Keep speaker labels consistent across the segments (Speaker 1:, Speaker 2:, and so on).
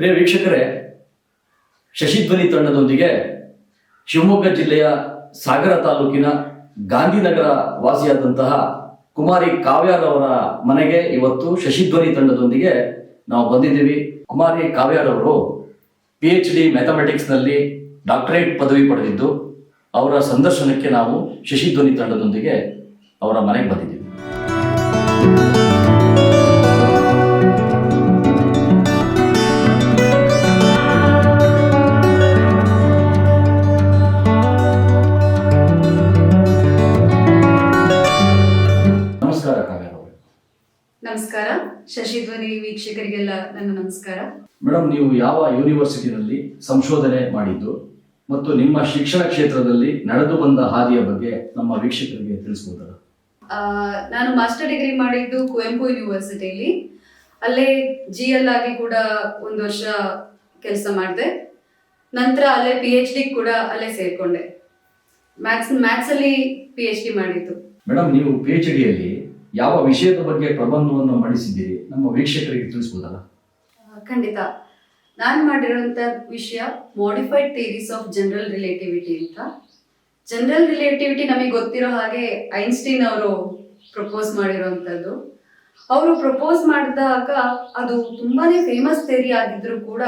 Speaker 1: ಪ್ರಿಯ ವೀಕ್ಷಕರೇ, ಶಶಿಧ್ವನಿ ತಂಡದೊಂದಿಗೆ ಶಿವಮೊಗ್ಗ ಜಿಲ್ಲೆಯ ಸಾಗರ ತಾಲೂಕಿನ ಗಾಂಧಿನಗರ ವಾಸಿಯಾದಂತಹ ಕುಮಾರಿ ಕಾವ್ಯಾರವರ ಮನೆಗೆ ಇವತ್ತು ಶಶಿಧ್ವನಿ ತಂಡದೊಂದಿಗೆ ನಾವು ಬಂದಿದ್ದೀವಿ. ಕುಮಾರಿ ಕಾವ್ಯಾರವರು PhD ಮ್ಯಾಥಮೆಟಿಕ್ಸ್ನಲ್ಲಿ ಡಾಕ್ಟರೇಟ್ ಪದವಿ ಪಡೆದಿದ್ದು, ಅವರ ಸಂದರ್ಶನಕ್ಕೆ ನಾವು ಶಶಿಧ್ವನಿ ತಂಡದೊಂದಿಗೆ ಅವರ ಮನೆಗೆ ಬಂದಿದ್ದೀವಿ. ನಮಸ್ಕಾರ ಕಾವ್ಯಾರವರು.
Speaker 2: ನಮಸ್ಕಾರ. ಶಶಿಧ್ವನಿ ವೀಕ್ಷಕರಿಗೆಲ್ಲ ನನ್ನ ನಮಸ್ಕಾರ.
Speaker 1: ಮೇಡಮ್, ನೀವು ಯಾವ ಯೂನಿವರ್ಸಿಟಿನಲ್ಲಿ ಸಂಶೋಧನೆ ಮಾಡಿದ್ದು ಮತ್ತು ನಿಮ್ಮ ಶಿಕ್ಷಣ ಕ್ಷೇತ್ರದಲ್ಲಿ ನಡೆದು ಬಂದ ಹಾದಿಯ ಬಗ್ಗೆ ನಮ್ಮ ವೀಕ್ಷಕರಿಗೆ ತಿಳಿಸಬಹುದಾ?
Speaker 2: ನಾನು ಮಾಸ್ಟರ್ ಡಿಗ್ರಿ ಮಾಡಿದ್ದು ಕುವೆಂಪು ಯೂನಿವರ್ಸಿಟಿಯಲ್ಲಿ. ಅಲ್ಲೇ GL ಆಗಿ ಕೂಡ ಒಂದು ವರ್ಷ ಕೆಲಸ ಮಾಡಿದೆ. ನಂತರ ಅಲ್ಲೇ PhD ಕೂಡ ಅಲ್ಲೇ ಸೇರ್ಕೊಂಡೆ. ಮ್ಯಾಥ್ಸ್ ಅಲ್ಲಿ PhD ಮಾಡಿದ್ದು.
Speaker 1: ಮೇಡಮ್, ನೀವು PhDಯಲ್ಲಿ ಯಾವ ವಿಷಯದ ಬಗ್ಗೆ ಪ್ರಬಂಧವನ್ನು ಮಂಡಿಸಿದ್ದೀರಿ, ನಮ್ಮ ವೀಕ್ಷಕರಿಗೆ ತಿಳಿಸಬಹುದಲ್ಲ?
Speaker 2: ಖಂಡಿತ. ನಾನು ಮಾಡಿರೋಂಥ ವಿಷಯ modified theories of general relativity ಅಂತ. ಜನರಲ್ ರಿಲೇಟಿವಿಟಿ ನಮಗೆ ಗೊತ್ತಿರೋ ಹಾಗೆ ಐನ್ಸ್ಟೀನ್ ಅವರು ಪ್ರಪೋಸ್ ಮಾಡಿರೋಂಥದ್ದು. ಅವರು ಪ್ರಪೋಸ್ ಮಾಡಿದಾಗ ಅದು ತುಂಬಾನೇ ಫೇಮಸ್ ಥಿಯರಿ ಆಗಿದ್ರು ಕೂಡ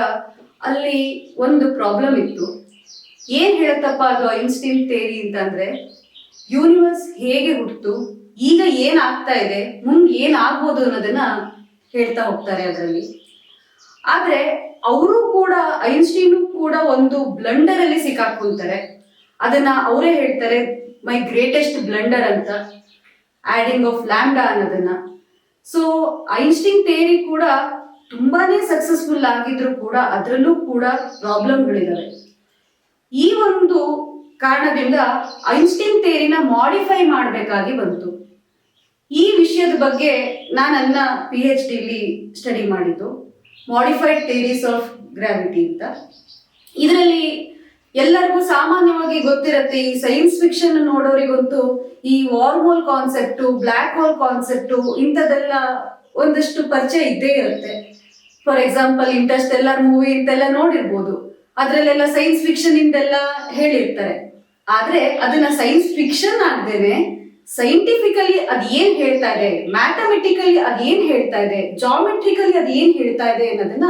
Speaker 2: ಅಲ್ಲಿ ಒಂದು ಪ್ರಾಬ್ಲಮ್ ಇತ್ತು. ಏನ್ ಹೇಳುತ್ತಪ್ಪ ಅದು ಐನ್ಸ್ಟೀನ್ ಥಿಯರಿ ಅಂತಂದ್ರೆ, ಯೂನಿವರ್ಸ್ ಹೇಗೆ ಹುಟ್ಟಿತು, ಈಗ ಏನಾಗ್ತಾ ಇದೆ, ಮುಂದೆ ಏನಾಗ್ಬೋದು ಅನ್ನೋದನ್ನ ಹೇಳ್ತಾ ಹೋಗ್ತಾರೆ ಅದರಲ್ಲಿ. ಆದ್ರೆ ಅವರು ಕೂಡ ಐನ್ಸ್ಟೀನ್ ಕೂಡ ಒಂದು ಬ್ಲಂಡರ್ ಅಲ್ಲಿ ಸಿಕ್ಕಾಕೊಂತಾರೆ. ಅದನ್ನ ಅವರೇ ಹೇಳ್ತಾರೆ ಮೈ ಗ್ರೇಟೆಸ್ಟ್ ಬ್ಲಂಡರ್ ಅಂತ, ಆಡಿಂಗ್ ಆಫ್ ಲ್ಯಾಂಬ್ಡಾ ಅನ್ನೋದನ್ನ. ಸೊ ಐನ್ಸ್ಟೀನ್ ಥಿಯರಿ ಕೂಡ ತುಂಬಾನೇ ಸಕ್ಸಸ್ಫುಲ್ ಆಗಿದ್ರು ಕೂಡ ಅದರಲ್ಲೂ ಕೂಡ ಪ್ರಾಬ್ಲಮ್ಗಳಿದಾವೆ. ಈ ಒಂದು ಕಾರಣದಿಂದ ಐನ್ಸ್ಟೀನ್ ಥಿಯರಿನ ಮಾಡಿಫೈ ಮಾಡಬೇಕಾಗಿ ಬಂತು. ಈ ವಿಷಯದ ಬಗ್ಗೆ ನಾನು ನನ್ನ PhDಲಿ ಸ್ಟಡಿ ಮಾಡಿದ್ದು ಮಾಡಿಫೈಡ್ ಥಿಯರೀಸ್ ಆಫ್ ಗ್ರಾವಿಟಿ ಅಂತ. ಇದರಲ್ಲಿ ಎಲ್ಲರಿಗೂ ಸಾಮಾನ್ಯವಾಗಿ ಗೊತ್ತಿರತ್ತೆ, ಈ ಸೈನ್ಸ್ ಫಿಕ್ಷನ್ ನೋಡೋರಿಗಂತೂ ಈ worm concept, black hole concept ಇಂಥದ್ದೆಲ್ಲ ಒಂದಷ್ಟು ಪರಿಚಯ ಇದ್ದೇ ಇರುತ್ತೆ. ಫಾರ್ ಎಕ್ಸಾಂಪಲ್ ಇಂಟರ್ಸ್ಟೆಲ್ಲರ್ ಮೂವಿ ಅಂತೆಲ್ಲ ನೋಡಿರ್ಬೋದು. ಅದರಲ್ಲೆಲ್ಲ ಸೈನ್ಸ್ ಫಿಕ್ಷನ್ ಇಂದೆಲ್ಲ ಹೇಳಿರ್ತಾರೆ. ಆದ್ರೆ ಅದನ್ನ ಸೈನ್ಸ್ ಫಿಕ್ಷನ್ ಆಗದೇನೆ ಸೈಂಟಿಫಿಕಲಿ ಅದ್ ಏನ್ ಹೇಳ್ತಾ ಇದೆ, ಮ್ಯಾಥಮೆಟಿಕಲಿ ಅದ್ ಏನ್ ಹೇಳ್ತಾ ಇದೆ, ಜಾಮೆಟ್ರಿಕಲಿ ಅದ್ ಏನ್ ಹೇಳ್ತಾ ಇದೆ ಅನ್ನೋದನ್ನ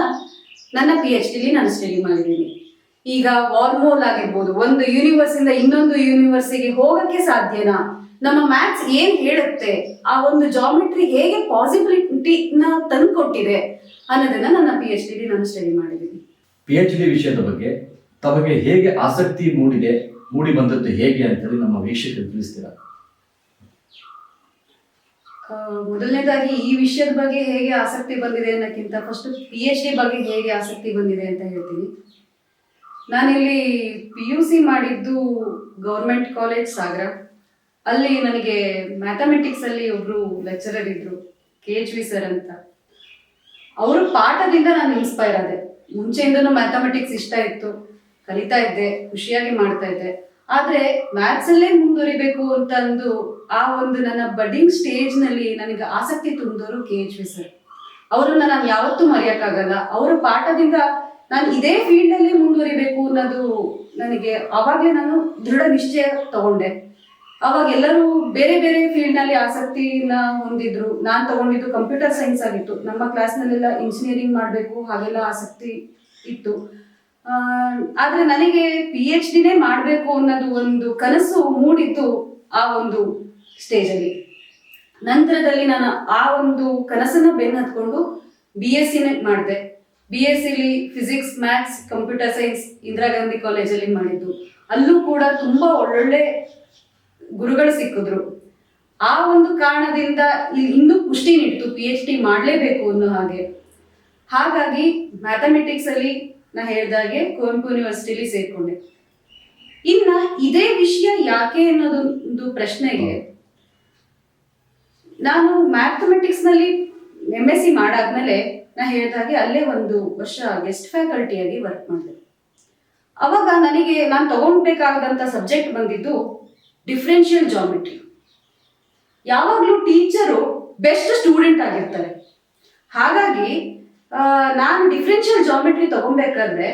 Speaker 2: ನನ್ನ PhDಲಿ ನಾನು ಸ್ಟಡಿ ಮಾಡಿದ್ದೀನಿ. ಈಗ ವಾರ್ಮೋಲ್ ಆಗಿರ್ಬೋದು, ಒಂದು ಯೂನಿವರ್ಸ್ ಇಂದ ಇನ್ನೊಂದು ಯೂನಿವರ್ಸಿಗೆ ಹೋಗಕ್ಕೆ ಸಾಧ್ಯನಾ, ನಮ್ಮ ಮ್ಯಾಥ್ಸ್ ಏನ್ ಹೇಳುತ್ತೆ, ಆ ಒಂದು ಜಾಮೆಟ್ರಿ ಹೇಗೆ ಪಾಸಿಬಿಲಿಟಿನ ತಂದ್ಕೊಟ್ಟಿದೆ ಅನ್ನೋದನ್ನ ನನ್ನ PhDಲಿ ನಾನು ಸ್ಟಡಿ ಮಾಡಿದ್ದೀನಿ.
Speaker 1: PhD ವಿಷಯದ ಬಗ್ಗೆ ತಮಗೆ ಹೇಗೆ ಆಸಕ್ತಿ ಮೂಡಿ ಬಂದದ್ದು ಹೇಗೆ ಅಂತೇಳಿ ನಮ್ಮ ವೀಕ್ಷಕರಿಗೆ ತಿಳಿಸ್ತೀರಾ?
Speaker 2: ಮೊದಲನೇದಾಗಿ ಈ ವಿಷಯದ ಬಗ್ಗೆ ಹೇಗೆ ಆಸಕ್ತಿ ಬಂದಿದೆ ಅನ್ನೋಕ್ಕಿಂತ ಫಸ್ಟ್ PhD ಬಗ್ಗೆ ಹೇಗೆ ಆಸಕ್ತಿ ಬಂದಿದೆ ಅಂತ ಹೇಳ್ತೀನಿ. ನಾನಿಲ್ಲಿ PUC ಮಾಡಿದ್ದು ಗೌರ್ಮೆಂಟ್ ಕಾಲೇಜ್ ಸಾಗರ. ಅಲ್ಲಿ ನನಗೆ ಮ್ಯಾಥಮೆಟಿಕ್ಸ್ ಅಲ್ಲಿ ಒಬ್ರು ಲೆಕ್ಚರರ್ ಇದ್ರು, KHV ಸರ್ ಅಂತ. ಅವ್ರ ಪಾಠದಿಂದ ನಾನು ಇನ್ಸ್ಪೈರ್ ಆದೆ. ಮುಂಚೆಯಿಂದನೂ ಮ್ಯಾಥಮೆಟಿಕ್ಸ್ ಇಷ್ಟ ಇತ್ತು, ಕಲಿತಾ ಇದ್ದೆ, ಖುಷಿಯಾಗಿ ಮಾಡ್ತಾ ಇದ್ದೆ. ಆದ್ರೆ ಮ್ಯಾಥ್ಸ್ ಅಲ್ಲೇ ಮುಂದುವರಿಬೇಕು ಅಂತ ಅಂದು ಆ ಒಂದು ನನ್ನ ಬಡ್ಡಿಂಗ್ ಸ್ಟೇಜ್ ನಲ್ಲಿ ನನಗೆ ಆಸಕ್ತಿ ತುಂಬಿದವರು KHV ಸರ್. ಅವರನ್ನ ನಾನು ಯಾವತ್ತೂ ಮರೆಯಕ್ಕಾಗಲ್ಲ. ಅವರ ಪಾಠದಿಂದ ನಾನು ಇದೇ ಫೀಲ್ಡ್ ಅಲ್ಲಿ ಮುಂದುವರಿಬೇಕು ಅನ್ನೋದು ನನಗೆ ಅವಾಗಲೇ ನಾನು ದೃಢ ನಿಶ್ಚಯ ತಗೊಂಡೆ. ಅವಾಗ ಎಲ್ಲರೂ ಬೇರೆ ಬೇರೆ ಫೀಲ್ಡ್ ನಲ್ಲಿ ಆಸಕ್ತಿನ ಹೊಂದಿದ್ರು. ನಾನು ತಗೊಂಡಿದ್ದು ಕಂಪ್ಯೂಟರ್ ಸೈನ್ಸ್ ಆಗಿತ್ತು. ನಮ್ಮ ಕ್ಲಾಸ್ ನಲ್ಲೆಲ್ಲ ಇಂಜಿನಿಯರಿಂಗ್ ಮಾಡಬೇಕು ಹಾಗೆಲ್ಲ ಆಸಕ್ತಿ ಇತ್ತು. ಆದ್ರೆ ನನಗೆ PhDನೇ ಮಾಡಬೇಕು ಅನ್ನೋದು ಒಂದು ಕನಸು ಮೂಡಿದ್ದು ಆ ಒಂದು ಸ್ಟೇಜ್ ಅಲ್ಲಿ. ನಂತರದಲ್ಲಿ ನಾನು ಆ ಒಂದು ಕನಸನ್ನ ಬೆನ್ನು ಹತ್ಕೊಂಡು BSc ಮಾಡಿದೆ. BScಲಿ physics, maths, computer science Indira Gandhi ಕಾಲೇಜಲ್ಲಿ ಮಾಡಿದ್ದು. ಅಲ್ಲೂ ಕೂಡ ತುಂಬಾ ಒಳ್ಳೊಳ್ಳೆ ಗುರುಗಳು ಸಿಕ್ಕಿದ್ರು. ಆ ಒಂದು ಕಾರಣದಿಂದ ಇನ್ನೂ ಪುಷ್ಟಿ ನೀಡ್ತು PhD ಮಾಡಲೇಬೇಕು ಅನ್ನೋ ಹಾಗೆ. ಹಾಗಾಗಿ ಮ್ಯಾಥಮೆಟಿಕ್ಸ್ ಅಲ್ಲಿ ನಾ ಹೇಳ್ದಾಗೆ ಕುವೆಂಪು ಯೂನಿವರ್ಸಿಟಿಲಿ ಸೇರ್ಕೊಂಡೆ. ಇನ್ನ ಇದೇ ವಿಷಯ ಯಾಕೆ ಅನ್ನೋದೊಂದು ಪ್ರಶ್ನೆಗೆ ನಾನು ಮ್ಯಾಥಮೆಟಿಕ್ಸ್ ನಲ್ಲಿ MSc ಮಾಡಾದ್ಮೇಲೆ ನಾ ಹೇಳ್ದಾಗೆ ಅಲ್ಲೇ ಒಂದು ವರ್ಷ ಗೆಸ್ಟ್ ಫ್ಯಾಕಲ್ಟಿಯಾಗಿ ವರ್ಕ್ ಮಾಡಿದೆ. ಅವಾಗ ನಾನು ತಗೊಳ್ಬೇಕಾದಂತ ಸಬ್ಜೆಕ್ಟ್ ಬಂದಿದ್ದು ಡಿಫರೆನ್ಷಿಯಲ್ ಜಾಮೆಟ್ರಿ. ಯಾವಾಗಲೂ ಟೀಚರು ಬೆಸ್ಟ್ ಸ್ಟೂಡೆಂಟ್ ಆಗಿರ್ತಾರೆ. ಹಾಗಾಗಿ ನಾನು ಡಿಫ್ರೆನ್ಷಿಯಲ್ ಜಾಮೆಟ್ರಿ ತಗೊಬೇಕಾದ್ರೆ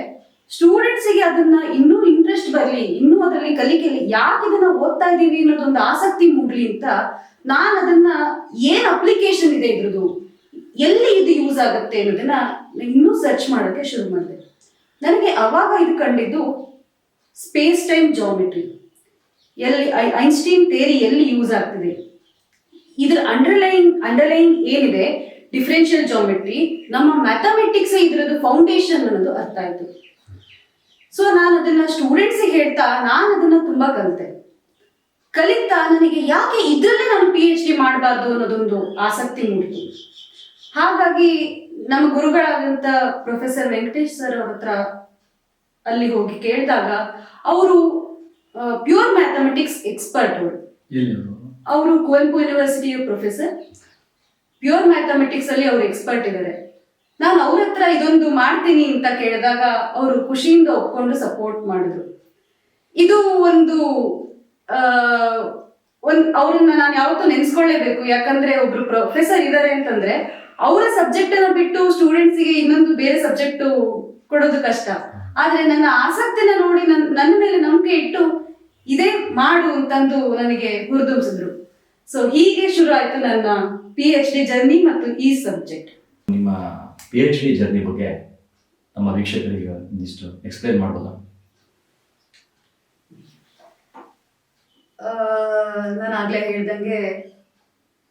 Speaker 2: ಸ್ಟೂಡೆಂಟ್ಸಿಗೆ ಅದನ್ನ ಇನ್ನೂ ಇಂಟ್ರೆಸ್ಟ್ ಬರಲಿ, ಇನ್ನೂ ಅದರಲ್ಲಿ ಕಲಿಕೆಲಿ ಯಾಕೆ ಇದನ್ನ ಓದ್ತಾ ಇದ್ದೀವಿ ಅನ್ನೋದೊಂದು ಆಸಕ್ತಿ ಮೂಡ್ಲಿ ಅಂತ ನಾನು ಅದನ್ನ ಏನ್ ಅಪ್ಲಿಕೇಶನ್ ಇದೆ ಇದ್ರದ್ದು, ಎಲ್ಲಿ ಇದು ಯೂಸ್ ಆಗುತ್ತೆ ಅನ್ನೋದನ್ನ ಇನ್ನೂ ಸರ್ಚ್ ಮಾಡೋಕ್ಕೆ ಶುರು ಮಾಡಿದೆ. ನನಗೆ ಅವಾಗ ಇದು ಕಂಡಿದ್ದು ಸ್ಪೇಸ್ ಟೈಮ್ ಜಾಮೆಟ್ರಿ, ಎಲ್ಲಿ ಐನ್ಸ್ಟೀನ್ ಥಿಯರಿ ಎಲ್ಲಿ ಯೂಸ್ ಆಗ್ತಿದೆ, ಇದ್ರ ಅಂಡರ್ಲೈನ್ ಏನಿದೆ ಡಿಫ್ರೆನ್ಷಿಯಲ್ ಜಾಮೆಟ್ರಿ, ನಮ್ಮ ಮ್ಯಾಥಮೆಟಿಕ್ಸ್ ಇದ್ರದ್ದು ಫೌಂಡೇಶನ್ ಅನ್ನೋದು ಅರ್ಥ ಆಯ್ತು. ಸೊ ನಾನು ಅದನ್ನ ಸ್ಟೂಡೆಂಟ್ಸಿಗೆ ಹೇಳ್ತಾ ನಾನು ಅದನ್ನ ತುಂಬಾ ಕಲಿತಾ ನನಗೆ ಯಾಕೆ ಇದ್ರಲ್ಲೇ ನಾನು PhD ಮಾಡಬಾರ್ದು ಅನ್ನೋದೊಂದು ಆಸಕ್ತಿ ಮೂಡಿತು. ಹಾಗಾಗಿ ನಮ್ಮ ಗುರುಗಳಾದಂಥ ಪ್ರೊಫೆಸರ್ ವೆಂಕಟೇಶ್ ಸರ್ ಅವ್ರ ಹತ್ರ ಅಲ್ಲಿ ಹೋಗಿ ಕೇಳಿದಾಗ ಅವರು ಪ್ಯೂರ್ ಮ್ಯಾಥಮೆಟಿಕ್ಸ್ ಎಕ್ಸ್ಪರ್ಟ್. ಅವರು ಕುವೆಂಪು ಯೂನಿವರ್ಸಿಟಿಯ ಪ್ರೊಫೆಸರ್, ಪ್ಯೂರ್ ಮ್ಯಾಥಮೆಟಿಕ್ಸ್ ಅಲ್ಲಿ ಅವರು ಎಕ್ಸ್ಪರ್ಟ್ ಇದ್ದಾರೆ. ನಾನು ಅವ್ರ ಹತ್ರ ಇದೊಂದು ಮಾಡ್ತೀನಿ ಅಂತ ಕೇಳಿದಾಗ ಅವರು ಖುಷಿಯಿಂದ ಒಪ್ಕೊಂಡು ಸಪೋರ್ಟ್ ಮಾಡಿದ್ರು. ಇದು ಒಂದು ಅವ್ರನ್ನ ನಾನು ಯಾವತ್ತೂ ನೆನ್ಸ್ಕೊಳ್ಳೇಬೇಕು. ಯಾಕಂದ್ರೆ ಒಬ್ರು ಪ್ರೊಫೆಸರ್ ಇದ್ದಾರೆ ಅಂತಂದ್ರೆ ಅವರ ಸಬ್ಜೆಕ್ಟ್ ಅನ್ನ ಬಿಟ್ಟು ಸ್ಟೂಡೆಂಟ್ಸ್ಗೆ ಇನ್ನೊಂದು ಬೇರೆ ಸಬ್ಜೆಕ್ಟ್ ಕೊಡೋದು ಕಷ್ಟ. ಆದ್ರೆ ನನ್ನ ಆಸಕ್ತಿನ ನೋಡಿ ನನ್ನ ಮೇಲೆ ನಂಬಿಕೆ ಇಟ್ಟು ಇದೇ ಮಾಡು ಅಂತಂದು ನನಗೆ ಹುರಿದುಂಬಿಸಿದ್ರು. ಸೊ ಹೀಗೆ ಶುರು ಆಯ್ತು ನನ್ನ PhD ಜರ್ನಿ ಮತ್ತು ಈ ಸಬ್ಜೆಕ್ಟ್.
Speaker 1: ನಿಮ್ಮ PhD ಜರ್ನಿ ಬಗ್ಗೆ ನಮ್ಮ ವೀಕ್ಷಕರಿಗೆ ಒಂದಿಷ್ಟು ಎಕ್ಸ್ಪ್ಲೇನ್ ಮಾಡ್ಬೋದಾ?
Speaker 2: ನಾನು ಆಗ್ಲೇ ಹೇಳ್ದಂಗೆ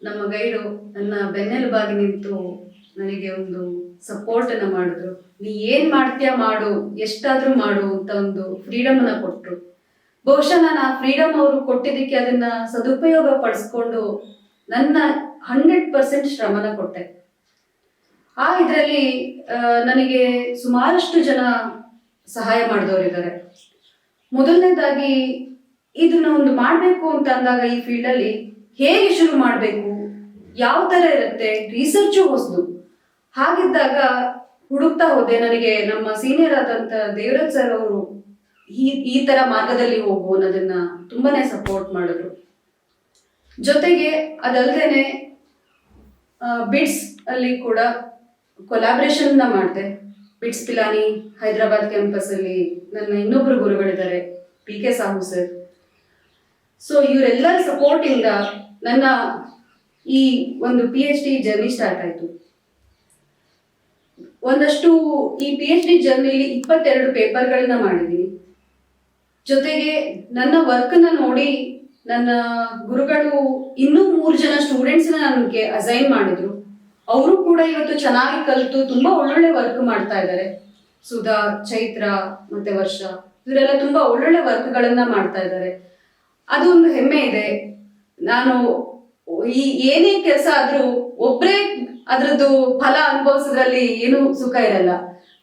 Speaker 2: ನಮ್ಮ ಗೈಡು ನನ್ನ ಬೆನ್ನೆಲುಬಾಗಿ ನಿಂತು ನನಗೆ ಒಂದು ಸಪೋರ್ಟ್ ಅನ್ನ ಮಾಡಿದ್ರು. ನೀ ಏನ್ ಮಾಡ್ತೀಯ ಮಾಡು, ಎಷ್ಟಾದ್ರೂ ಮಾಡು ಅಂತ ಒಂದು ಫ್ರೀಡಮ್ ಅನ್ನ ಕೊಟ್ರು. ಬಹುಶಃ ನಾನು ಆ ಫ್ರೀಡಮ್ ಅವರು ಕೊಟ್ಟಿದ್ದಕ್ಕೆ ಅದನ್ನ ಸದುಪಯೋಗ ಪಡಿಸ್ಕೊಂಡು ನನ್ನ 100% ಶ್ರಮನ ಕೊಟ್ಟೆ. ಇದರಲ್ಲಿ ನನಗೆ ಸುಮಾರಷ್ಟು ಜನ ಸಹಾಯ ಮಾಡಿದವರಿದ್ದಾರೆ. ಮೊದಲನೇದಾಗಿ ಇದನ್ನ ಒಂದು ಮಾಡಬೇಕು ಅಂತ ಅಂದಾಗ ಈ ಫೀಲ್ಡಲ್ಲಿ ಹೇಗೆ ಶುರು ಮಾಡಬೇಕು, ಯಾವ ಥರ ಇರುತ್ತೆ, ರಿಸರ್ಚು ಹೊಸದು. ಹಾಗಿದ್ದಾಗ ಹುಡುಕ್ತಾ ಹೋದೆ. ನನಗೆ ನಮ್ಮ ಸೀನಿಯರ್ ಆದಂಥ ದೇವರಾಜ್ ಸರ್ ಅವರು ಈ ಥರ ಮಾರ್ಗದಲ್ಲಿ ಹೋಗು ಅನ್ನೋದನ್ನ ತುಂಬಾನೇ ಸಪೋರ್ಟ್ ಮಾಡಿದ್ರು. ಜೊತೆಗೆ ಅದಲ್ದೇನೆ ಬಿಟ್ಸ್ ಅಲ್ಲಿ ಕೂಡ ಕೊಲಾಬ್ರೇಷನ್ ಮಾಡಿದೆ. ಬಿಟ್ಸ್ ಪಿಲಾನಿ ಹೈದರಾಬಾದ್ ಕ್ಯಾಂಪಸ್ ಅಲ್ಲಿ ನನ್ನ ಇನ್ನೊಬ್ರು ಗುರುಗಳಿದ್ದಾರೆ, PK ಸಾಹು ಸರ್. ಸೊ ಇವರೆಲ್ಲರ ಸಪೋರ್ಟ್ ಇಂದ ನನ್ನ ಈ ಒಂದು PhD ಜರ್ನಿ ಸ್ಟಾರ್ಟ್ ಆಯ್ತು. ಒಂದಷ್ಟು ಈ PhD ಜರ್ನಿಲಿ 22 ಪೇಪರ್ಗಳನ್ನ ಮಾಡಿದ್ದೀನಿ. ಜೊತೆಗೆ ನನ್ನ ವರ್ಕ್ನ ನೋಡಿ ನನ್ನ ಗುರುಗಳು ಇನ್ನೂ 3 ಜನ ಸ್ಟೂಡೆಂಟ್ಸ್ನ ನನಗೆ ಅಸೈನ್ ಮಾಡಿದ್ರು. ಅವರು ಕೂಡ ಇವತ್ತು ಚೆನ್ನಾಗಿ ಕಲಿತು ತುಂಬಾ ಒಳ್ಳೊಳ್ಳೆ ವರ್ಕ್ ಮಾಡ್ತಾ ಇದ್ದಾರೆ. ಸುಧಾ, ಚೈತ್ರ ಮತ್ತೆ ವರ್ಷ ಇವರೆಲ್ಲ ತುಂಬಾ ಒಳ್ಳೊಳ್ಳೆ ವರ್ಕ್ಗಳನ್ನ ಮಾಡ್ತಾ ಇದ್ದಾರೆ. ಅದು ಒಂದು ಹೆಮ್ಮೆ ಇದೆ. ನಾನು ಈ ಏನೇ ಕೆಲಸ ಆದ್ರೂ ಒಬ್ರೇ ಅದ್ರದ್ದು ಫಲ ಅನುಭವಿಸೋದ್ರಲ್ಲಿ ಏನು ಸುಖ ಇರಲ್ಲ.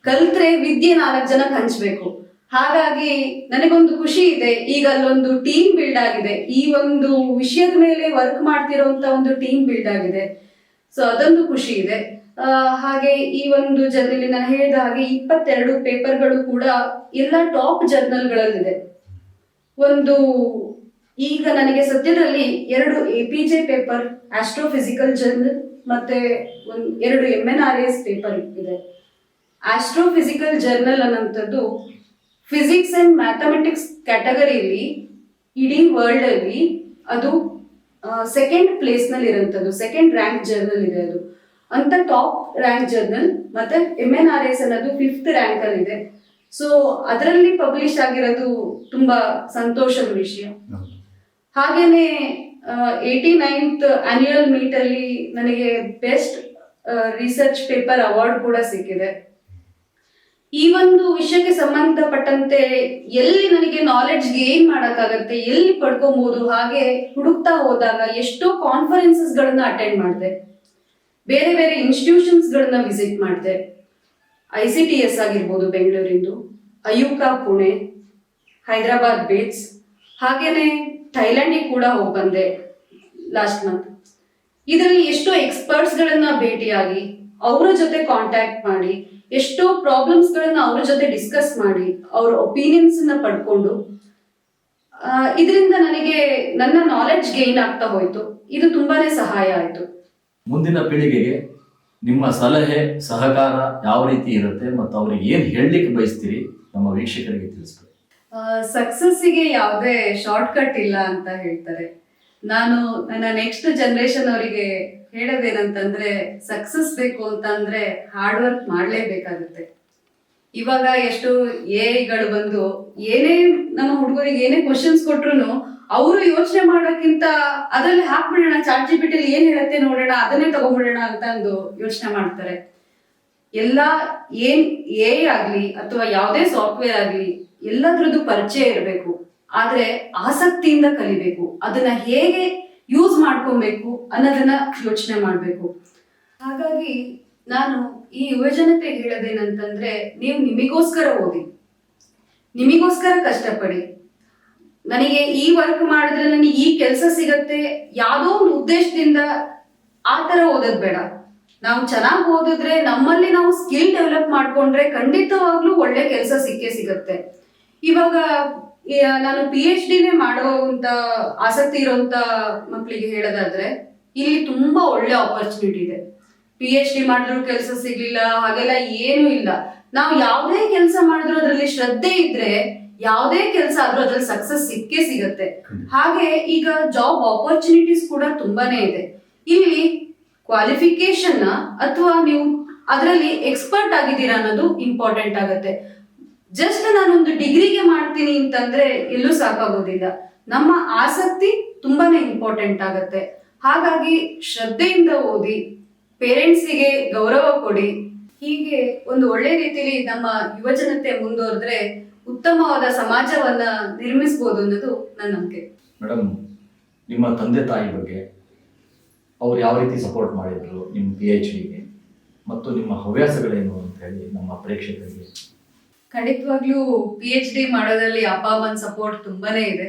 Speaker 2: ಕಲ್ತ್ರೆ ವಿದ್ಯೆ 4 ಜನಕ್ಕೆ ಹಂಚ್ಬೇಕು. ಹಾಗಾಗಿ ನನಗೊಂದು ಖುಷಿ ಇದೆ, ಈಗ ಅಲ್ಲೊಂದು ಟೀಮ್ ಬಿಲ್ಡ್ ಆಗಿದೆ. ಈ ಒಂದು ವಿಷಯದ ಮೇಲೆ ವರ್ಕ್ ಮಾಡ್ತಿರೋಂತ ಒಂದು ಟೀಮ್ ಬಿಲ್ಡ್ ಆಗಿದೆ. ಸೊ ಅದೊಂದು ಖುಷಿ ಇದೆ. ಹಾಗೆ ಈ ಒಂದು ಜರ್ನಿಲಿ ನಾನು ಹೇಳಿದ ಹಾಗೆ 22 ಪೇಪರ್ಗಳು ಕೂಡ ಎಲ್ಲ ಟಾಪ್ ಜರ್ನಲ್ಗಳಲ್ಲಿದೆ. ಒಂದು ಈಗ ನನಗೆ ಸದ್ಯದಲ್ಲಿ 2 APJ ಪೇಪರ್, ಆಸ್ಟ್ರೋಫಿಸಿಕಲ್ ಜರ್ನಲ್ ಮತ್ತೆ 2 MNRS ಪೇಪರ್ ಇದೆ. ಆಸ್ಟ್ರೋಫಿಸಿಕಲ್ ಜರ್ನಲ್ ಅನ್ನೋಂಥದ್ದು ಫಿಸಿಕ್ಸ್ ಅಂಡ್ ಮ್ಯಾಥಮೆಟಿಕ್ಸ್ ಕ್ಯಾಟಗರಿಯಲ್ಲಿ ಇಡೀ ವರ್ಲ್ಡ್ ಅಲ್ಲಿ ಅದು 2nd ಪ್ಲೇಸ್ ನಲ್ಲಿ ಇರೋಂಥದ್ದು, 2nd ರ್ಯಾಂಕ್ ಜರ್ನಲ್ ಇದೆ ಅದು ಅಂತ ಟಾಪ್ ರ್ಯಾಂಕ್ ಜರ್ನಲ್. ಮತ್ತೆ MNRS ಅನ್ನೋದು 5th ರ್ಯಾಂಕ್ ಅಲ್ಲಿ ಇದೆ. ಸೊ ಅದರಲ್ಲಿ ಪಬ್ಲಿಷ್ ಆಗಿರೋದು ತುಂಬಾ ಸಂತೋಷದ ವಿಷಯ. ಹಾಗೇನೆ 89th ಆನ್ಯುಯಲ್ ಮೀಟ್ ಅಲ್ಲಿ ನನಗೆ ಬೆಸ್ಟ್ ರಿಸರ್ಚ್ ಪೇಪರ್ ಅವಾರ್ಡ್ ಕೂಡ ಸಿಕ್ಕಿದೆ. ಈ ಒಂದು ವಿಷಯಕ್ಕೆ ಸಂಬಂಧಪಟ್ಟಂತೆ ಎಲ್ಲಿ ನನಗೆ ನಾಲೆಡ್ಜ್ ಗೇನ್ ಮಾಡಕ್ಕಾಗತ್ತೆ, ಎಲ್ಲಿ ಪಡ್ಕೊಬಹುದು, ಹಾಗೆ ಹುಡುಕ್ತಾ ಹೋದಾಗ ಎಷ್ಟೋ ಕಾನ್ಫರೆನ್ಸಸ್ ಗಳನ್ನ ಅಟೆಂಡ್ ಮಾಡಿದೆ, ಬೇರೆ ಬೇರೆ ಇನ್ಸ್ಟಿಟ್ಯೂಷನ್ಸ್ ಗಳನ್ನ ವಿಸಿಟ್ ಮಾಡಿದೆ. ICTS ಆಗಿರ್ಬೋದು ಬೆಂಗಳೂರಿಂದು, ಅಯುಕಾ ಪುಣೆ, ಹೈದರಾಬಾದ್ ಬಿಟ್ಸ್, ಹಾಗೇನೆ ಥೈಲ್ಯಾಂಡಿಗೆ ಕೂಡ ಹೋಗಿ ಬಂದೆ ಲಾಸ್ಟ್ ಮಂತ್. ಇದರಲ್ಲಿ ಎಷ್ಟೋ ಎಕ್ಸ್ಪರ್ಟ್ಸ್ ಗಳನ್ನ ಭೇಟಿಯಾಗಿ ಅವರ ಜೊತೆ ಕಾಂಟ್ಯಾಕ್ಟ್ ಮಾಡಿ ಎಷ್ಟೋ ಪ್ರಾಬ್ಲಮ್ಸ್ ಗಳನ್ನ ಅವ್ರ ಜೊತೆ ಡಿಸ್ಕಸ್ ಮಾಡಿ ಅವ್ರ ಒಪಿನಿಯನ್ಸ್ ನ ಪಡ್ಕೊಂಡು ಇದರಿಂದ ನನಗೆ ನನ್ನ ನಾಲೆಡ್ಜ್ ಗೇನ್ ಆಗ್ತಾ ಹೋಯ್ತು. ಇದು ತುಂಬಾನೇ ಸಹಾಯ ಆಯ್ತು.
Speaker 1: ಮುಂದಿನ ಪೀಳಿಗೆಗೆ ನಿಮ್ಮ ಸಲಹೆ ಸಹಕಾರ ಯಾವ ರೀತಿ ಇರುತ್ತೆ ಮತ್ತು ಅವರಿಗೆ ಏನು ಹೇಳಲಿಕ್ಕೆ ಬಯಸ್ತೀರಿ ನಮ್ಮ ವೀಕ್ಷಕರಿಗೆ ತಿಳಿಸ್ಬೇಕು.
Speaker 2: ಸಕ್ಸಸ್ಸಿಗೆ ಯಾವುದೇ ಶಾರ್ಟ್ ಕಟ್ ಇಲ್ಲ ಅಂತ ಹೇಳ್ತಾರೆ. ನಾನು ನನ್ನ ನೆಕ್ಸ್ಟ್ ಜನರೇಷನ್ ಅವರಿಗೆ ಹೇಳೋದೇನಂತಂದ್ರೆ, ಸಕ್ಸಸ್ ಬೇಕು ಅಂತಂದ್ರೆ ಹಾರ್ಡ್ ವರ್ಕ್ ಮಾಡಲೇಬೇಕಾಗುತ್ತೆ. ಇವಾಗ ಎಷ್ಟು ಎಐಗಳು ಬಂದು ಏನೇ ನಮ್ಮ ಹುಡುಗರಿಗೆ ಏನೇ ಕ್ವಶನ್ಸ್ ಕೊಟ್ರು ಅವರು ಯೋಚನೆ ಮಾಡೋಕ್ಕಿಂತ ಅದ್ರಲ್ಲಿ ಹಾಕ್ಬಿಡೋಣ, ಚಾಟ್ ಜಿಪಿಟಿ ಏನ್ ಹೇಳುತ್ತೆ ನೋಡೋಣ, ಅದನ್ನೇ ತಗೊಂಡ್ಬಿಡೋಣ ಅಂತ ಒಂದು ಯೋಚನೆ ಮಾಡ್ತಾರೆ. ಎಲ್ಲ ಏನ್ ಎ ಆಗ್ಲಿ ಅಥವಾ ಯಾವುದೇ ಸಾಫ್ಟ್ವೇರ್ ಆಗ್ಲಿ ಎಲ್ಲದ್ರದ್ದು ಪರಿಚಯ ಇರಬೇಕು, ಆದ್ರೆ ಆಸಕ್ತಿಯಿಂದ ಕಲಿಬೇಕು. ಅದನ್ನ ಹೇಗೆ ಯೂಸ್ ಮಾಡ್ಕೊಬೇಕು ಅನ್ನೋದನ್ನ ಯೋಚನೆ ಮಾಡ್ಬೇಕು. ಹಾಗಾಗಿ ನಾನು ಈ ಯುವಜನತೆ ಹೇಳೋದೇನಂತಂದ್ರೆ, ನೀವು ನಿಮಗೋಸ್ಕರ ಓದಿ, ನಿಮಗೋಸ್ಕರ ಕಷ್ಟಪಡಿ. ನನಗೆ ಈ ವರ್ಕ್ ಮಾಡಿದ್ರೆ ನನಗೆ ಈ ಕೆಲಸ ಸಿಗತ್ತೆ ಯಾವುದೋ ಒಂದು ಉದ್ದೇಶದಿಂದ ಆ ತರ ಓದೋದ್ ಬೇಡ. ನಾವು ಚೆನ್ನಾಗಿ ಓದಿದ್ರೆ, ನಮ್ಮಲ್ಲಿ ನಾವು ಸ್ಕಿಲ್ ಡೆವಲಪ್ ಮಾಡ್ಕೊಂಡ್ರೆ ಖಂಡಿತವಾಗ್ಲೂ ಒಳ್ಳೆ ಕೆಲಸ ಸಿಕ್ಕೇ ಸಿಗತ್ತೆ. ಇವಾಗ ನಾನು PhD ಮಾಡುವಂತ ಆಸಕ್ತಿ ಇರುವಂತ ಮಕ್ಕಳಿಗೆ ಹೇಳೋದಾದ್ರೆ, ಇಲ್ಲಿ ತುಂಬಾ ಒಳ್ಳೆ ಆಪರ್ಚುನಿಟಿ ಇದೆ. PhD ಮಾಡಿದ್ರು ಕೆಲಸ ಸಿಗ್ಲಿಲ್ಲ ಹಾಗೆಲ್ಲ ಏನೂ ಇಲ್ಲ. ನಾವು ಯಾವುದೇ ಕೆಲಸ ಮಾಡಿದ್ರು ಅದರಲ್ಲಿ ಶ್ರದ್ಧೆ ಇದ್ರೆ ಯಾವುದೇ ಕೆಲಸ ಆದ್ರೂ ಅದ್ರಲ್ಲಿ ಸಕ್ಸಸ್ ಸಿಕ್ಕೇ ಸಿಗತ್ತೆ. ಹಾಗೆ ಈಗ ಜಾಬ್ ಆಪರ್ಚುನಿಟೀಸ್ ಕೂಡ ತುಂಬಾನೇ ಇದೆ. ಇಲ್ಲಿ ಕ್ವಾಲಿಫಿಕೇಶನ್ ಅಥವಾ ನೀವು ಅದರಲ್ಲಿ ಎಕ್ಸ್ಪರ್ಟ್ ಆಗಿದ್ದೀರಾ ಅನ್ನೋದು ಇಂಪಾರ್ಟೆಂಟ್ ಆಗುತ್ತೆ. ಜಸ್ಟ್ ನಾನೊಂದು ಡಿಗ್ರಿಗೆ ಮಾಡ್ತೀನಿ ಅಂತಂದ್ರೆ ಎಲ್ಲೂ ಸಾಕಾಗೋದಿಲ್ಲ. ನಮ್ಮ ಆಸಕ್ತಿ ತುಂಬಾನೇ ಇಂಪಾರ್ಟೆಂಟ್ ಆಗತ್ತೆ. ಹಾಗಾಗಿ ಶ್ರದ್ಧೆಯಿಂದ ಓದಿ, ಪೇರೆಂಟ್ಸಿಗೆ ಗೌರವ ಕೊಡಿ. ಹೀಗೆ ಒಂದು ಒಳ್ಳೆ ರೀತಿಯಲ್ಲಿ ನಮ್ಮ ಯುವಜನತೆ ಮುಂದುವರೆದ್ರೆ ಉತ್ತಮವಾದ ಸಮಾಜವನ್ನ ನಿರ್ಮಿಸಬಹುದು ಅನ್ನೋದು ನನ್ನ ನಂಬಿಕೆ.
Speaker 1: ಮೇಡಮ್, ನಿಮ್ಮ ತಂದೆ ತಾಯಿ ಬಗ್ಗೆ ಅವ್ರು ಯಾವ ರೀತಿ ಸಪೋರ್ಟ್ ಮಾಡಿದ್ರು ನಿಮ್ಮ PhDಗೆ, ಮತ್ತು ನಿಮ್ಮ ಹವ್ಯಾಸಗಳೇನು ಅಂತ ಹೇಳಿ ನಮ್ಮ ಪ್ರೇಕ್ಷಕರಿಗೆ.
Speaker 2: ಖಂಡಿತವಾಗ್ಲೂ PhD ಮಾಡೋದ್ರಲ್ಲಿ ಅಪ್ಪ ಅಮ್ಮನ ಸಪೋರ್ಟ್ ತುಂಬಾನೇ ಇದೆ.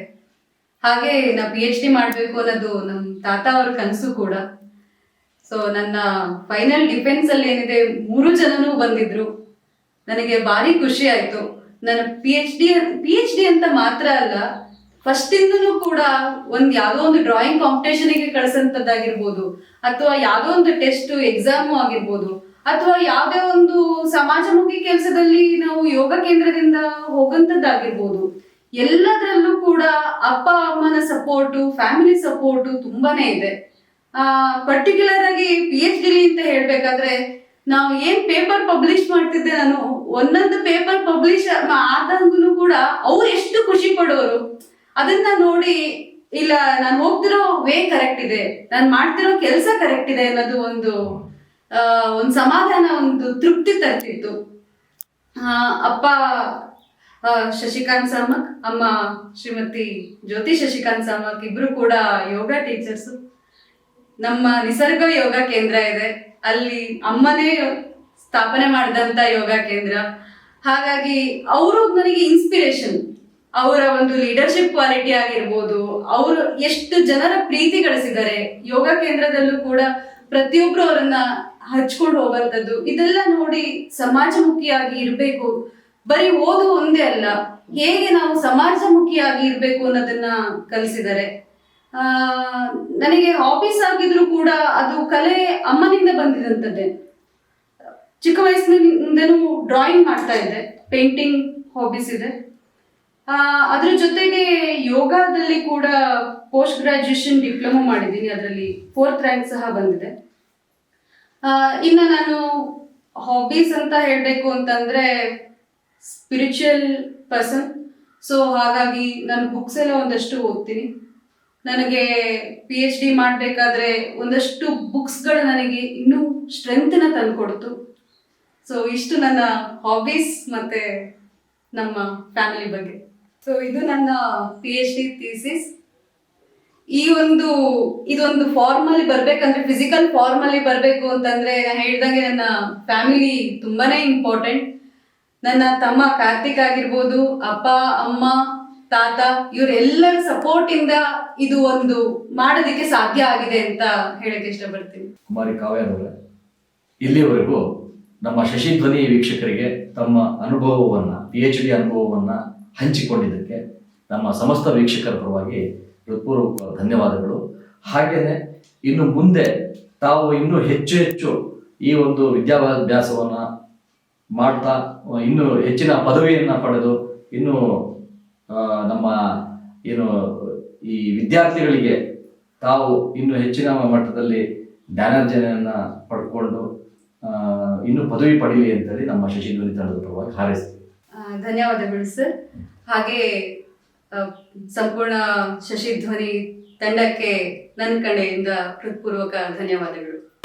Speaker 2: ಹಾಗೆ ನಾ PhD ಮಾಡ್ಬೇಕು ಅನ್ನೋದು ನಮ್ಮ ತಾತ ಅವ್ರ ಕನಸು ಕೂಡ. ಸೊ ನನ್ನ ಫೈನಲ್ ಡಿಫೆನ್ಸ್ ಅಲ್ಲಿ ಏನಿದೆ 3 ಜನನೂ ಬಂದಿದ್ರು. ನನಗೆ ಭಾರಿ ಖುಷಿ ಆಯ್ತು. ನನ್ನ PhD ಅಂತ ಮಾತ್ರ ಅಲ್ಲ, ಫಸ್ಟ್ ಇಂದನೂ ಕೂಡ ಯಾವ್ದೋ ಒಂದು ಡ್ರಾಯಿಂಗ್ ಕಾಂಪಿಟೇಷನ್ಗೆ ಕಳ್ಸಂತದ್ದಾಗಿರ್ಬೋದು, ಅಥವಾ ಯಾವ್ದೋ ಒಂದು ಟೆಸ್ಟ್ ಎಕ್ಸಾಮು ಆಗಿರ್ಬೋದು, ಅಥವಾ ಯಾವುದೇ ಒಂದು ಸಮಾಜಮುಖಿ ಕೆಲಸದಲ್ಲಿ ನಾವು ಯೋಗ ಕೇಂದ್ರದಿಂದ ಹೋಗಂತದ್ದಾಗಿರ್ಬೋದು, ಎಲ್ಲದರಲ್ಲೂ ಕೂಡ ಅಪ್ಪ ಅಮ್ಮನ ಸಪೋರ್ಟು, ಫ್ಯಾಮಿಲಿ ಸಪೋರ್ಟು ತುಂಬಾನೇ ಇದೆ. ಪರ್ಟಿಕ್ಯುಲರ್ ಆಗಿ PhD ಅಂತ ಹೇಳ್ಬೇಕಾದ್ರೆ, ನಾವು ಏನ್ ಪೇಪರ್ ಪಬ್ಲಿಷ್ ಮಾಡ್ತಿದ್ದೆ, ನಾನು ಒಂದೊಂದು ಪೇಪರ್ ಪಬ್ಲಿಷ್ ಆದಂಗೂ ಕೂಡ ಅವ್ರು ಎಷ್ಟು ಖುಷಿ ಪಡೋರು. ಅದನ್ನ ನೋಡಿ, ಇಲ್ಲ ನಾನು ಹೋಗ್ತಿರೋ ವೇ ಕರೆಕ್ಟ್ ಇದೆ, ನಾನು ಮಾಡ್ತಿರೋ ಕೆಲಸ ಕರೆಕ್ಟ್ ಇದೆ ಅನ್ನೋದು ಒಂದು ಸಮಾಧಾನ, ಒಂದು ತೃಪ್ತಿ ತರ್ತಿತ್ತು. ಅಪ್ಪ ಶಶಿಕಾಂತ್ ಸಾಮಕ್, ಅಮ್ಮ ಶ್ರೀಮತಿ ಜ್ಯೋತಿ ಶಶಿಕಾಂತ್ ಸಾಮಕ್, ಇಬ್ರು ಕೂಡ ಯೋಗ ಟೀಚರ್ಸು. ನಮ್ಮ ನಿಸರ್ಗ ಯೋಗ ಕೇಂದ್ರ ಇದೆ, ಅಲ್ಲಿ ಅಮ್ಮನೇ ಸ್ಥಾಪನೆ ಮಾಡಿದಂತ ಯೋಗ ಕೇಂದ್ರ. ಹಾಗಾಗಿ ಅವರು ನನಗೆ ಇನ್ಸ್ಪಿರೇಷನ್. ಅವರ ಒಂದು ಲೀಡರ್ಶಿಪ್ ಕ್ವಾಲಿಟಿ ಆಗಿರ್ಬೋದು, ಅವರು ಎಷ್ಟು ಜನರ ಪ್ರೀತಿ ಗಳಿಸಿದ್ದಾರೆ. ಯೋಗ ಕೇಂದ್ರದಲ್ಲೂ ಕೂಡ ಪ್ರತಿಯೊಬ್ರು ಅವರನ್ನ ಹಚ್ಕೊಂಡು ಹೋಗುವಂಥದ್ದು, ಇದೆಲ್ಲ ನೋಡಿ ಸಮಾಜಮುಖಿಯಾಗಿ ಇರಬೇಕು. ಬರೀ ಓದು ಒಂದೇ ಅಲ್ಲ, ಹೇಗೆ ನಾವು ಸಮಾಜಮುಖಿಯಾಗಿ ಇರಬೇಕು ಅನ್ನೋದನ್ನ ಕಲಿಸಿದ್ದಾರೆ. ನನಗೆ ಹಾಬೀಸ್ ಆಗಿದ್ರು ಕೂಡ ಅದು ಕಲೆ ಅಮ್ಮನಿಂದ ಬಂದಿದಂಥದ್ದೇ. ಚಿಕ್ಕ ವಯಸ್ಸಿನಿಂದನೂ ಡ್ರಾಯಿಂಗ್ ಮಾಡ್ತಾ ಇದ್ದೆ, ಪೇಂಟಿಂಗ್ ಹಾಬೀಸ್ ಇದೆ. ಅದ್ರ ಜೊತೆಗೆ ಯೋಗದಲ್ಲಿ ಕೂಡ ಪೋಸ್ಟ್ ಗ್ರಾಜ್ಯುಯೇಷನ್ ಡಿಪ್ಲೊಮಾ ಮಾಡಿದ್ದೀನಿ, ಅದರಲ್ಲಿ 4th ರ್ಯಾಂಕ್ ಸಹ ಬಂದಿದೆ. ಇನ್ನು ನಾನು ಹಾಬೀಸ್ ಅಂತ ಹೇಳಬೇಕು ಅಂತಂದ್ರೆ ಸ್ಪಿರಿಚುವಲ್ ಪರ್ಸನ್. ಸೊ ಹಾಗಾಗಿ ನಾನು ಬುಕ್ಸ್ ಎಲ್ಲ ಒಂದಷ್ಟು ಓದ್ತೀನಿ. ನನಗೆ PhD ಮಾಡಬೇಕಾದ್ರೆ ಒಂದಷ್ಟು ಬುಕ್ಸ್ಗಳು ನನಗೆ ಇನ್ನೂ ಸ್ಟ್ರೆಂತ್ನ ತಂದುಕೊಡ್ತು. ಸೊ ಇಷ್ಟು ನನ್ನ ಹಾಬೀಸ್ ಮತ್ತೆ ನಮ್ಮ ಫ್ಯಾಮಿಲಿ ಬಗ್ಗೆ. ಸೊ ಇದು ನನ್ನ PhD ಥೀಸಿಸ್. ಇದೊಂದು ಫಾರ್ಮಲ್ಲಿ ಬರ್ಬೇಕಂದ್ರೆ, ಫಿಸಿಕಲ್ ಫಾರ್ಮಲ್ಲಿ ಬರಬೇಕು ಅಂತಂದ್ರೆ ನಾನು ಹೇಳ್ದಂಗೆ ನನ್ನ ಫ್ಯಾಮಿಲಿ ತುಂಬಾನೇ ಇಂಪಾರ್ಟೆಂಟ್. ನನ್ನ ತಮ್ಮ ಕಾರ್ತಿಕ್ ಆಗಿರ್ಬೋದು, ಅಪ್ಪ ಅಮ್ಮ ತಾತ ಇವರೆಲ್ಲರ ಸಪೋರ್ಟ್ ಇಂದ ಇದು ಒಂದು ಮಾಡೋದಕ್ಕೆ ಸಾಧ್ಯ ಆಗಿದೆ ಅಂತ ಹೇಳಕ್ಕೆ ಇಷ್ಟಪಡ್ತೀನಿ.
Speaker 1: ಕುಮಾರಿ ಕಾವ್ಯರವರೇ, ಇಲ್ಲಿವರೆಗೂ ನಮ್ಮ ಶಶಿಧ್ವನಿ ವೀಕ್ಷಕರಿಗೆ ತಮ್ಮ ಅನುಭವವನ್ನ, PhD ಅನುಭವವನ್ನ ಹಂಚಿಕೊಂಡಿದ್ದಕ್ಕೆ ನಮ್ಮ ಸಮಸ್ತ ವೀಕ್ಷಕರ ಪರವಾಗಿ ಹೃತ್ಪೂರ್ವಕ ಧನ್ಯವಾದಗಳು. ಹಾಗೇನೆ ಇನ್ನು ಮುಂದೆ ತಾವು ಇನ್ನೂ ಹೆಚ್ಚು ಹೆಚ್ಚು ಈ ಒಂದು ವಿದ್ಯಾಭ್ಯಾಸವನ್ನು ಮಾಡ್ತಾ ಇನ್ನೂ ಹೆಚ್ಚಿನ ಪದವಿಯನ್ನು ಪಡೆದು ಇನ್ನೂ ನಮ್ಮ ಏನು ಈ ವಿದ್ಯಾರ್ಥಿಗಳಿಗೆ ತಾವು ಇನ್ನೂ ಹೆಚ್ಚಿನ ಮಟ್ಟದಲ್ಲಿ ಜ್ಞಾನಾರ್ಜನೆಯನ್ನು ಪಡ್ಕೊಂಡು ಇನ್ನೂ ಪದವಿ ಪಡೀಲಿ ಅಂತೇಳಿ ನಮ್ಮ ಶಶಿಧ್ವನಿ ತಂಡದ ಪರವಾಗಿ ಹಾರೈಸ್ತೀವಿ.
Speaker 2: ಧನ್ಯವಾದಗಳು ಸರ್. ಹಾಗೆ ಸಂಪೂರ್ಣ ಶಶಿಧ್ವನಿ ತಂಡಕ್ಕೆ ನನ್ನ ಕಡೆಯಿಂದ ಹೃತ್ಪೂರ್ವಕ ಧನ್ಯವಾದಗಳು.